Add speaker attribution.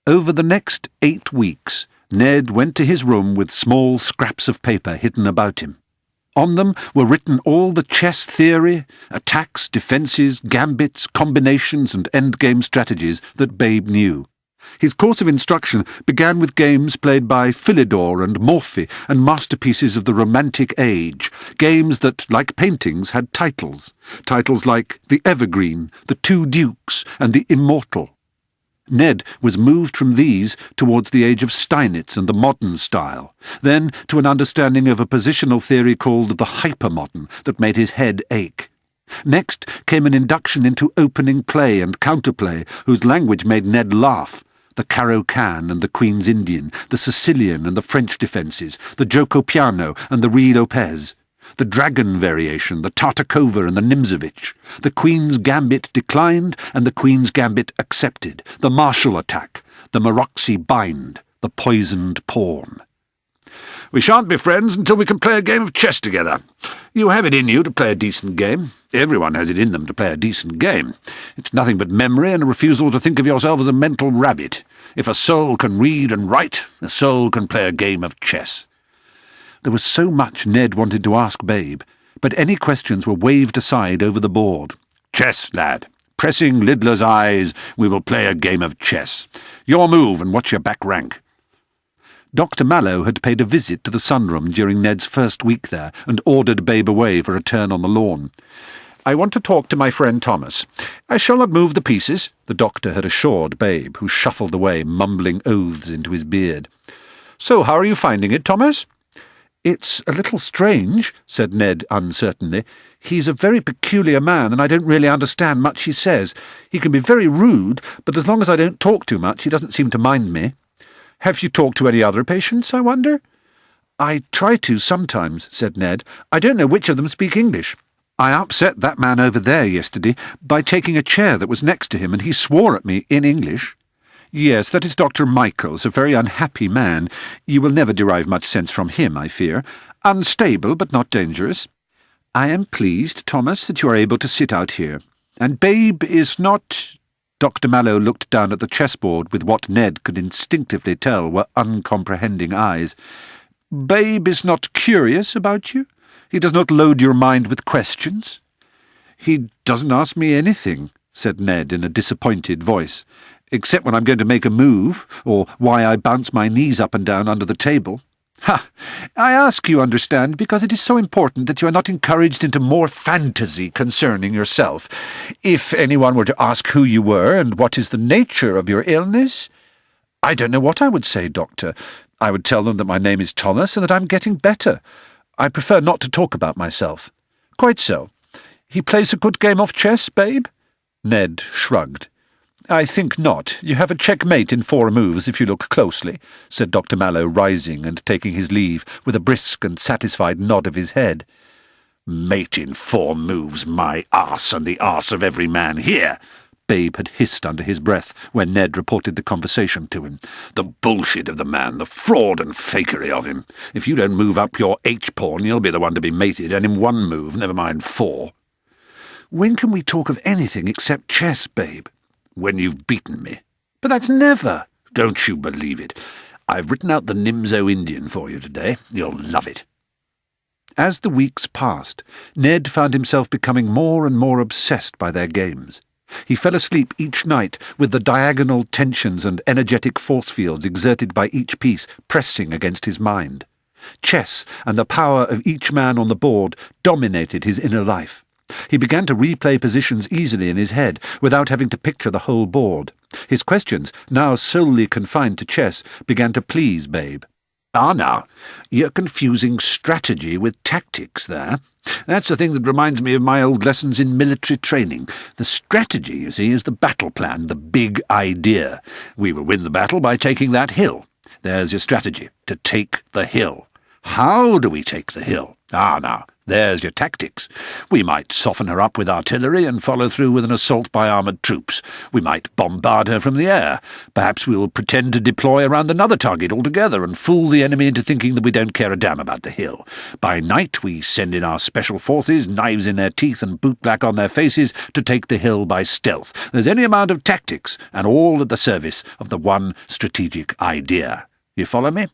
Speaker 1: Over the next 8 weeks, Ned went to his room with small scraps of paper hidden about him. On them were written all the chess theory, attacks, defences, gambits, combinations and endgame strategies that Babe knew. His course of instruction began with games played by Philidor and Morphy and masterpieces of the Romantic Age, games that, like paintings, had titles like The Evergreen, The Two Dukes and The Immortal. Ned was moved from these towards the age of Steinitz and the modern style, then to an understanding of a positional theory called the hypermodern that made his head ache. Next came an induction into opening play and counterplay, whose language made Ned laugh. The Caro-Can and the Queen's Indian, the Sicilian and the French defences, the Gioco Piano and the Ree-Lopez, the Dragon variation, the Tartakova and the Nimzovich, the Queen's Gambit declined and the Queen's Gambit accepted, the Martial Attack, the Maroxy Bind, the Poisoned Pawn. "We shan't be friends until we can play a game of chess together. You have it in you to play a decent game. Everyone has it in them to play a decent game. It's nothing but memory and a refusal to think of yourself as a mental rabbit. If a soul can read and write, a soul can play a game of chess." There was so much Ned wanted to ask Babe, but any questions were waved aside over the board. "Chess, lad. Pressing Lidler's eyes, we will play a game of chess. Your move and watch your back rank." Dr. Mallow had paid a visit to the sunroom during Ned's first week there and ordered Babe away for a turn on the lawn. "I want to talk to my friend Thomas. I shall not move the pieces," the doctor had assured Babe, who shuffled away, mumbling oaths into his beard. "So how are you finding it, Thomas?" "It's a little strange," said Ned uncertainly. "He's a very peculiar man, and I don't really understand much he says. He can be very rude, but as long as I don't talk too much, he doesn't seem to mind me." "Have you talked to any other patients, I wonder?" "I try to sometimes," said Ned. "I don't know which of them speak English. I upset that man over there yesterday by taking a chair that was next to him, and he swore at me in English." "Yes, that is Dr. Michaels, a very unhappy man. You will never derive much sense from him, I fear. Unstable, but not dangerous. I am pleased, Thomas, that you are able to sit out here. And Babe is not—" Dr. Mallow looked down at the chessboard with what Ned could instinctively tell were uncomprehending eyes. "Babe is not curious about you? He does not load your mind with questions?" "He doesn't ask me anything," said Ned in a disappointed voice, "except when I'm going to make a move, or why I bounce my knees up and down under the table." "Ha! I ask, you understand, because it is so important that you are not encouraged into more fantasy concerning yourself. If anyone were to ask who you were and what is the nature of your illness—" "I don't know what I would say, Doctor. I would tell them that my name is Thomas and that I'm getting better. I prefer not to talk about myself." "Quite so. He plays a good game of chess, Babe?" Ned shrugged. "I think not. You have a checkmate in 4 moves if you look closely," said Dr. Mallow, rising and taking his leave with a brisk and satisfied nod of his head. "Mate in 4 moves, my arse and the arse of every man here," Babe had hissed under his breath when Ned reported the conversation to him. "The bullshit of the man, the fraud and fakery of him. If you don't move up your H-pawn, you'll be the one to be mated, and in 1 move, never mind 4. "When can we talk of anything except chess, Babe?" "When you've beaten me." "But that's never." "Don't you believe it. I've written out the Nimzo Indian for you today. You'll love it." As the weeks passed, Ned found himself becoming more and more obsessed by their games. He fell asleep each night with the diagonal tensions and energetic force fields exerted by each piece pressing against his mind. Chess and the power of each man on the board dominated his inner life. He began to replay positions easily in his head, without having to picture the whole board. His questions, now solely confined to chess, began to please Babe. "Ah, now, you're confusing strategy with tactics there. That's the thing that reminds me of my old lessons in military training. The strategy, you see, is the battle plan, the big idea. We will win the battle by taking that hill. There's your strategy, to take the hill. How do we take the hill? Ah, now, There's your tactics. We might soften her up with artillery and follow through with an assault by armoured troops. We might bombard her from the air. Perhaps we'll pretend to deploy around another target altogether and fool the enemy into thinking that we don't care a damn about the hill. By night we send in our special forces, knives in their teeth and bootblack on their faces, to take the hill by stealth. There's any amount of tactics, and all at the service of the one strategic idea. You follow me?